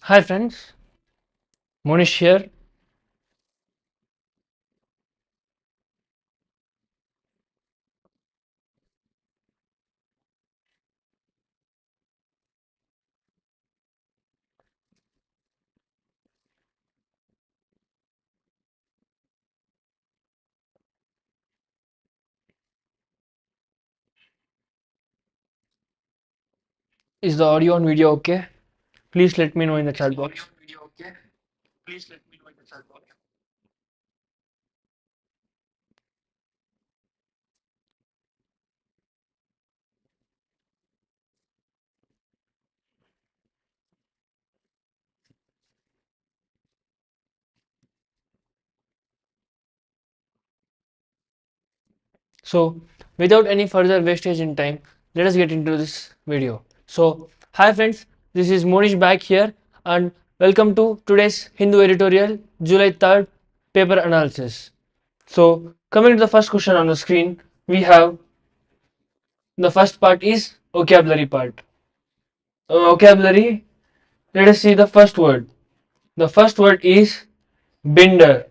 Hi friends, Monish here. Is the audio and video okay? Please let me know in the chat box. So, without any further wastage in time, let us get into this video. So, hi friends, this is Monish back here and welcome to today's Hindu editorial July 3rd paper analysis. So, coming to the first question on the screen, we have the first part is vocabulary part. Vocabulary, let us see the first word. The first word is binder.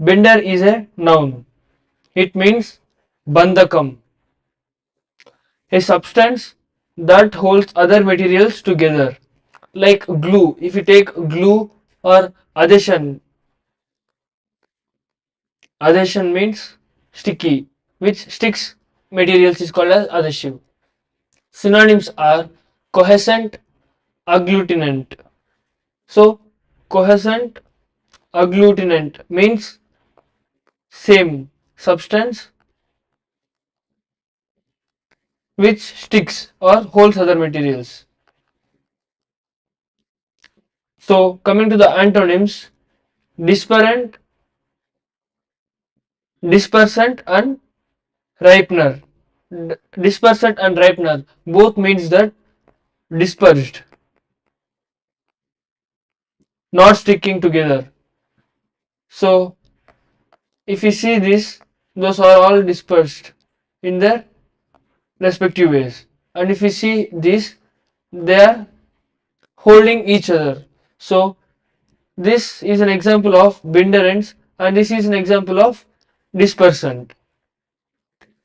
Binder is a noun. It means bandhakam, a substance that holds other materials together. Like glue. If you take glue or adhesion, adhesion means sticky, which sticks materials is called as adhesive. Synonyms are cohescent, agglutinant. So, cohescent, agglutinant means same substance which sticks or holds other materials. So, coming to the antonyms, disparate, dispersant and ripener. Dispersant and ripener both means that dispersed, not sticking together. So, if you see this, those are all dispersed in their respective ways. And if you see this, they are holding each other. So, this is an example of binderends and this is an example of dispersant.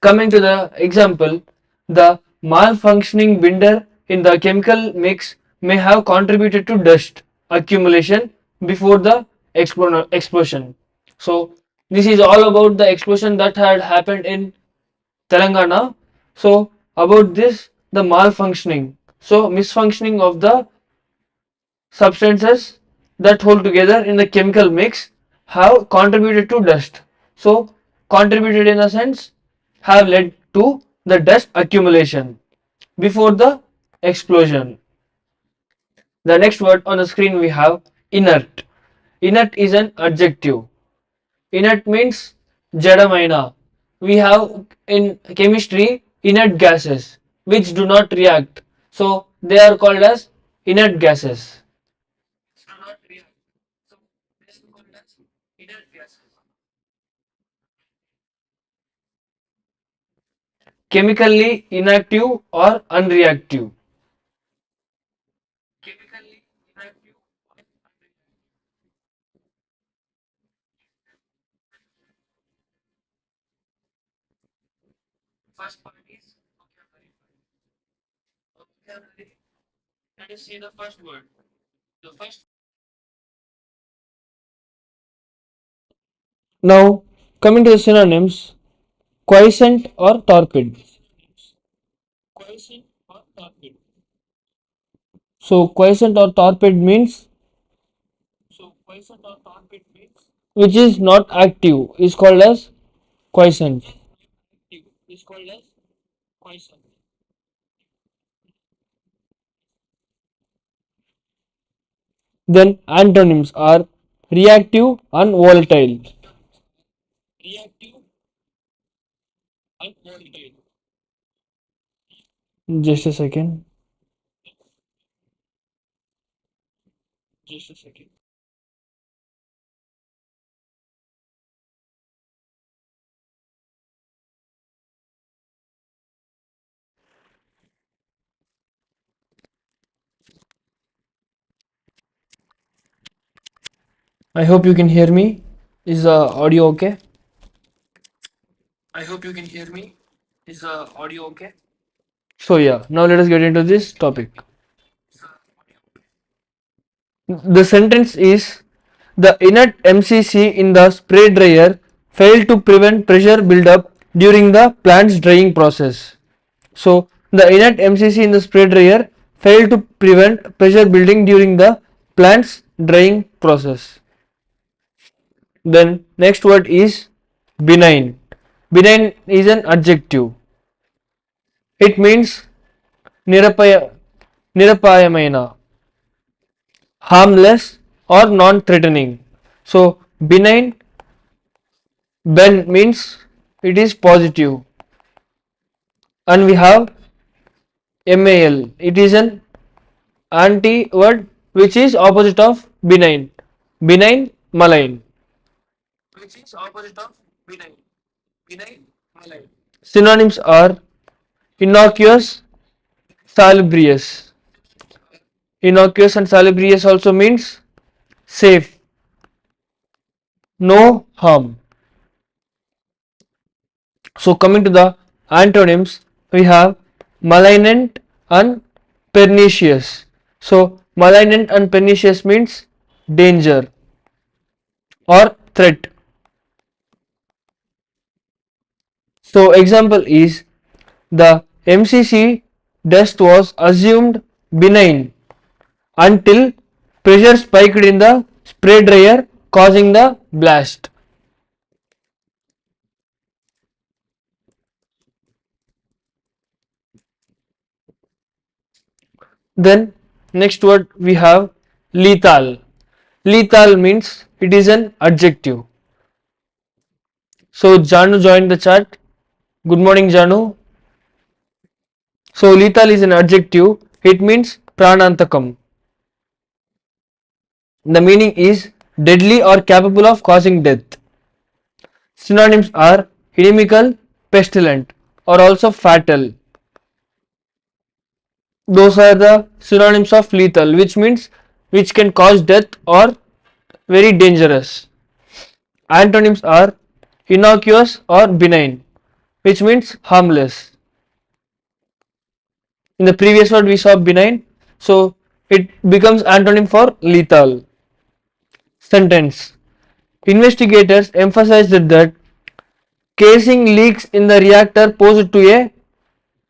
Coming to the example, the malfunctioning binder in the chemical mix may have contributed to dust accumulation before the explosion. So, this is all about the explosion that had happened in Telangana. So, about this, the malfunctioning. So, misfunctioning of the substances that hold together in the chemical mix have contributed to dust. So, contributed in a sense have led to the dust accumulation before the explosion. The next word on the screen we have inert. Inert is an adjective. Inert means jadamaina. We have in chemistry inert gases which do not react. So, they are called as inert gases. Chemically inactive or unreactive. Now, coming to the synonyms, quiescent or torpid. So, quiescent or torpid means which is not active is called as quiescent. Then antonyms are reactive and volatile. Just a second. I hope you can hear me. Is the audio okay? I hope you can hear me. Is the audio okay? So yeah, now let us get into this topic. The sentence is the inert MCC in the spray dryer failed to prevent pressure buildup during the plant's drying process. So the inert MCC in the spray dryer failed to prevent pressure building during the plant's drying process. Then next word is benign. Benign is an adjective. It means nirapaya, nirapayamaina, harmless or non-threatening. So benign, ben means it is positive, and we have mal. It is an anti word which is opposite of benign. Benign, malign. Which is opposite of benign. Benign, malign. Synonyms are innocuous, salubrious. Innocuous and salubrious also means safe, no harm. So coming to the antonyms, we have malignant and pernicious. So malignant and pernicious means danger or threat. So example is the MCC dust was assumed benign until pressure spiked in the spray dryer causing the blast. Then next word we have lethal. Lethal means it is an adjective. So Janu joined the chat. Good morning Janu. So lethal is an adjective. It means pranantakam. The meaning is deadly or capable of causing death. Synonyms are inimical, pestilent, or also fatal. Those are the synonyms of lethal, which means which can cause death or very dangerous. Antonyms are innocuous or benign, which means harmless. In the previous word we saw benign, so it becomes antonym for lethal. Sentence. Investigators emphasized that casing leaks in the reactor posed to a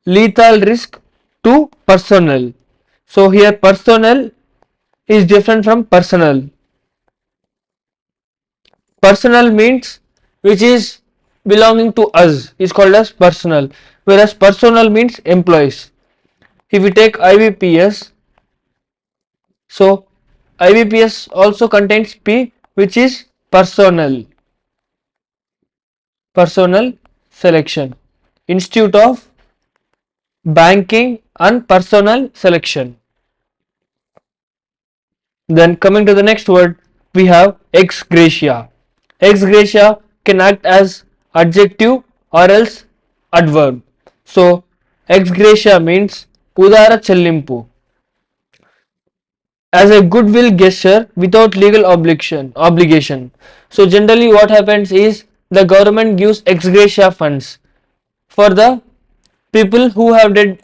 lethal risk to personnel. So here personnel is different from personal. Personal means which is belonging to us is called as personal, whereas personal means employees. If we take IBPS, so IBPS also contains P, which is personnel, personnel selection, Institute of Banking and Personnel Selection. Then coming to the next word, we have ex gratia. Ex gratia can act as adjective or else adverb. So ex gratia means udara chellimpu, as a goodwill gesture without legal obligation. So generally what happens is the government gives ex gratia funds for the people who have died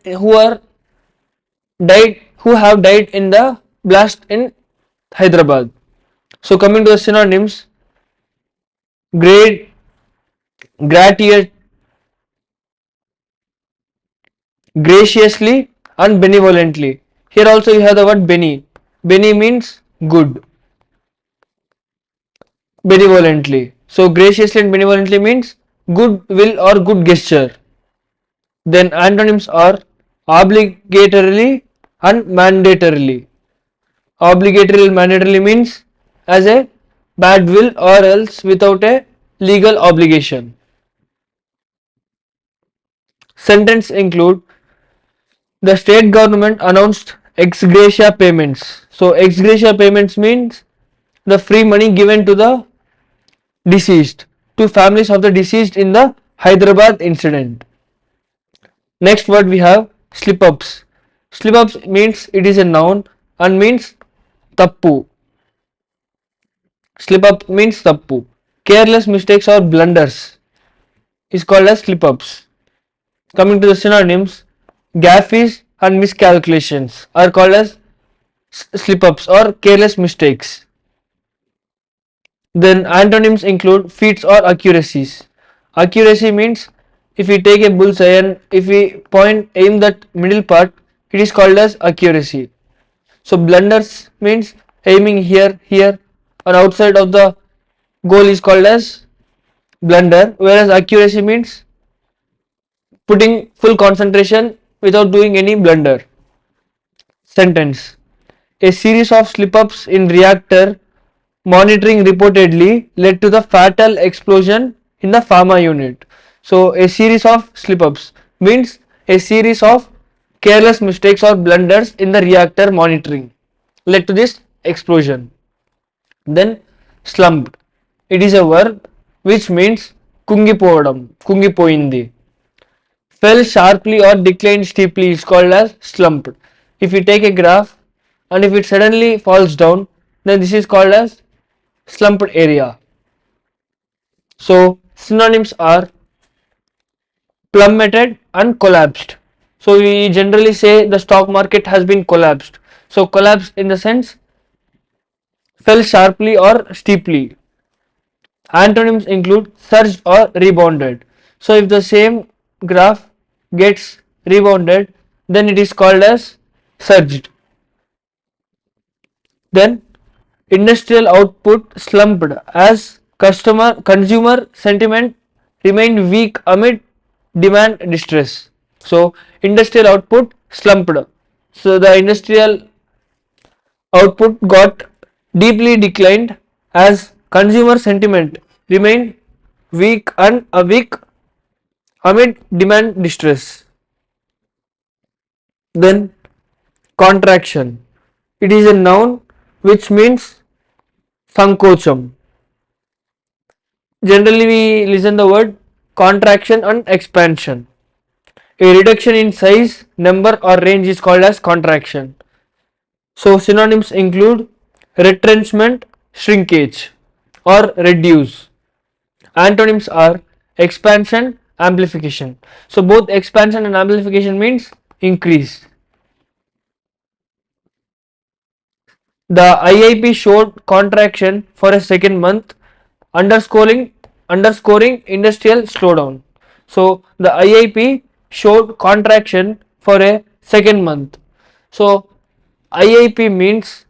in the blast in Hyderabad. So coming to the synonyms, great, gratious, graciously and benevolently. Here also you have the word beni. Beni means good. Benevolently. So graciously and benevolently means good will or good gesture. Then antonyms are obligatorily and mandatorily. Obligatory and mandatorily means as a bad will or else without a legal obligation. Sentence include the state government announced ex gratia payments. So ex gratia payments means the free money given to the deceased, to families of the deceased in the Hyderabad incident. Next word we have slip ups. Slip ups means it is a noun and means tappu. Slip up means tappu. Careless mistakes or blunders is called as slip ups. Coming to the synonyms, gaffes and miscalculations are called as slip ups or careless mistakes. Then antonyms include feats or accuracies. Accuracy means if we take a bullseye and if we aim that middle part, it is called as accuracy. So blunders means aiming here or outside of the goal is called as blunder, whereas accuracy means putting full concentration without doing any blunder. Sentence: a series of slip-ups in reactor monitoring reportedly led to the fatal explosion in the pharma unit. So a series of slip-ups means a series of careless mistakes or blunders in the reactor monitoring led to this explosion. Then slumped. It is a verb which means kungipoyindi. Fell sharply or declined steeply is called as slumped. If we take a graph and if it suddenly falls down, then this is called as slumped area. So synonyms are plummeted and collapsed. So we generally say the stock market has been collapsed. So collapsed in the sense fell sharply or steeply. Antonyms include surged or rebounded. So if the same graph gets rebounded, then it is called as surged. Then industrial output slumped as consumer sentiment remained weak amid demand distress. So industrial output slumped. So the industrial output got deeply declined as consumer sentiment remained weak amid demand distress. Then contraction. It is a noun which means sankocham. Generally we listen the word contraction and expansion. A reduction in size, number or range is called as contraction. So synonyms include retrenchment, shrinkage or reduce. Antonyms are expansion, amplification. So both expansion and amplification means increase. The IIP showed contraction for a second month, underscoring industrial slowdown. So the IIP showed contraction for a second month. So IIP means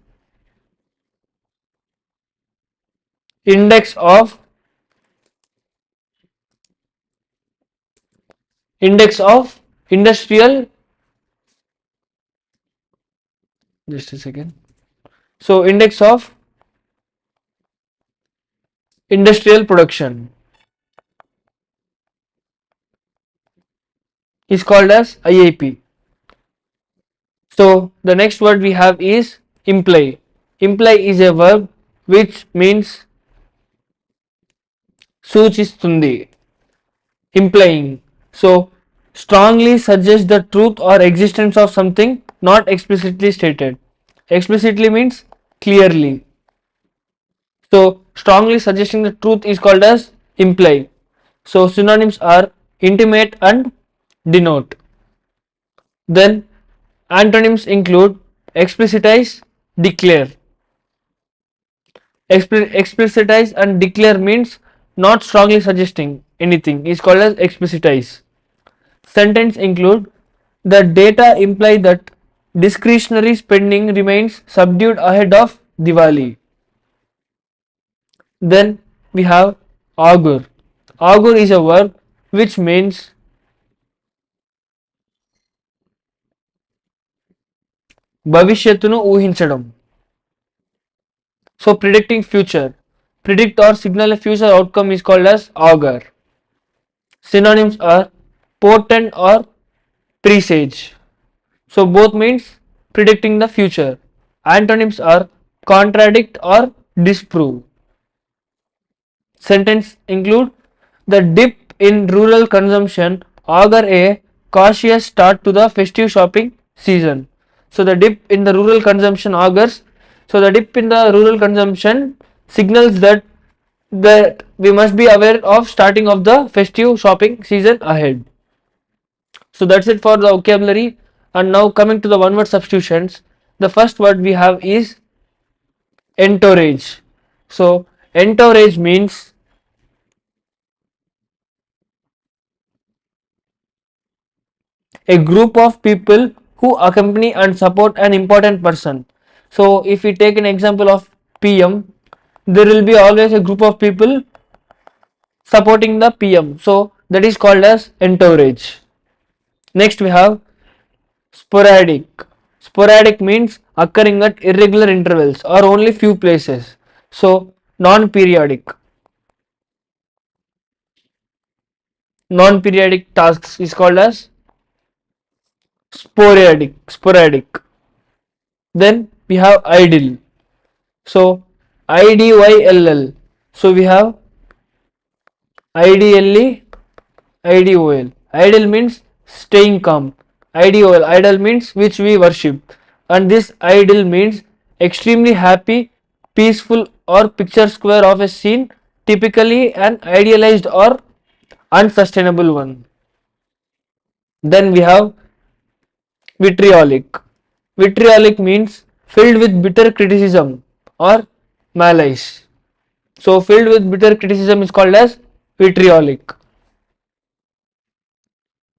index of industrial, just a second. So index of industrial production is called as IIP. So the next word we have is imply. Imply is a verb which means సూచిస్తుంది, implying. So strongly suggests the truth or existence of something not explicitly stated. Explicitly means clearly. So strongly suggesting the truth is called as imply. So synonyms are intimate and denote. Then antonyms include explicitize, declare. Explicitize and declare means not strongly suggesting anything is called as explicitize. Sentence include the data imply that discretionary spending remains subdued ahead of Diwali. Then we have augur. Augur is a verb which means భవిష్యత్తును ఊహించడం. So predicting future. Predict or signal a future outcome is called as augur. Synonyms are portend or presage. So both means predicting the future. Antonyms are contradict or disprove. Sentence include the dip in rural consumption augur a cautious start to the festive shopping season. So the dip in the rural consumption augurs. So the dip in the rural consumption signals that we must be aware of starting of the festive shopping season ahead. So that's it for the vocabulary. And now coming to the one word substitutions, the first word we have is entourage. So entourage means a group of people who accompany and support an important person. So if we take an example of PM, there will be always a group of people supporting the PM. So that is called as entourage. Next we have sporadic. Sporadic means occurring at irregular intervals or only few places. So non-periodic. Non-periodic tasks is called as sporadic. Then we have idle. So IDYLL. So we have IDLE, IDOL. Idle means staying calm. IDOL, idle means which we worship. And this idle means extremely happy, peaceful or picture square of a scene, typically an idealized or unsustainable one. Then we have vitriolic. Vitriolic means filled with bitter criticism or malice. So filled with bitter criticism is called as vitriolic.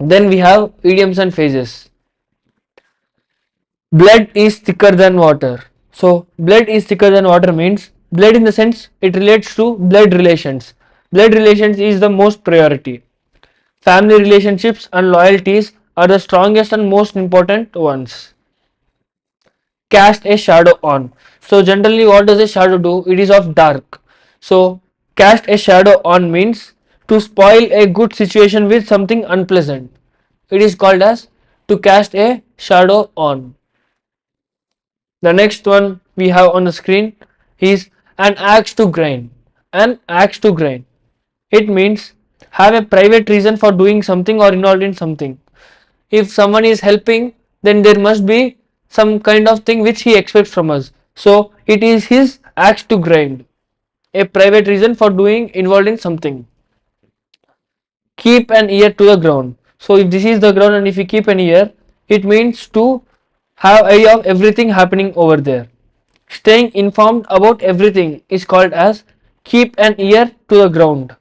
Then we have idioms and phrases. Blood is thicker than water. So blood is thicker than water means blood in the sense it relates to blood relations. Blood relations is the most priority. Family relationships and loyalties are the strongest and most important ones. Cast a shadow on. So generally what does a shadow do? It is of dark. So cast a shadow on means to spoil a good situation with something unpleasant. It is called as to cast a shadow on. The next one we have on the screen is an axe to grind. An axe to grind. It means have a private reason for doing something or involved in something. If someone is helping, then there must be some kind of thing which he expects from us. So it is his axe to grind. A private reason for doing involved in something. Keep an ear to the ground. So if this is the ground and if you keep an ear, it means to have idea of everything happening over there. Staying informed about everything is called as keep an ear to the ground.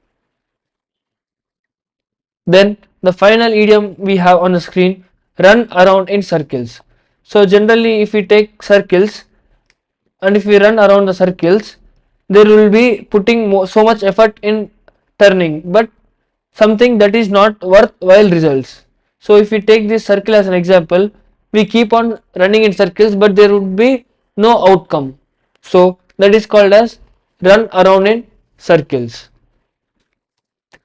Then the final idiom we have on the screen, run around in circles. So generally if we take circles and if we run around the circles, there will be putting so much effort in turning, but something that is not worthwhile results. So if we take this circle as an example, we keep on running in circles but there would be no outcome. So that is called as run around in circles.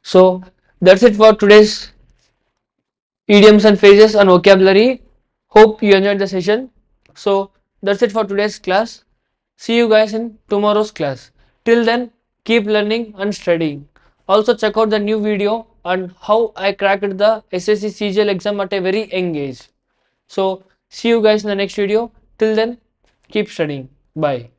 So that's it for today's idioms and phrases and vocabulary. Hope you enjoyed the session. So that's it for today's class. See you guys in tomorrow's class. Till then, keep learning and studying. Also check out the new video on how I cracked the SSC CGL exam at a very young age. So see you guys in the next video. Till then, keep studying. Bye.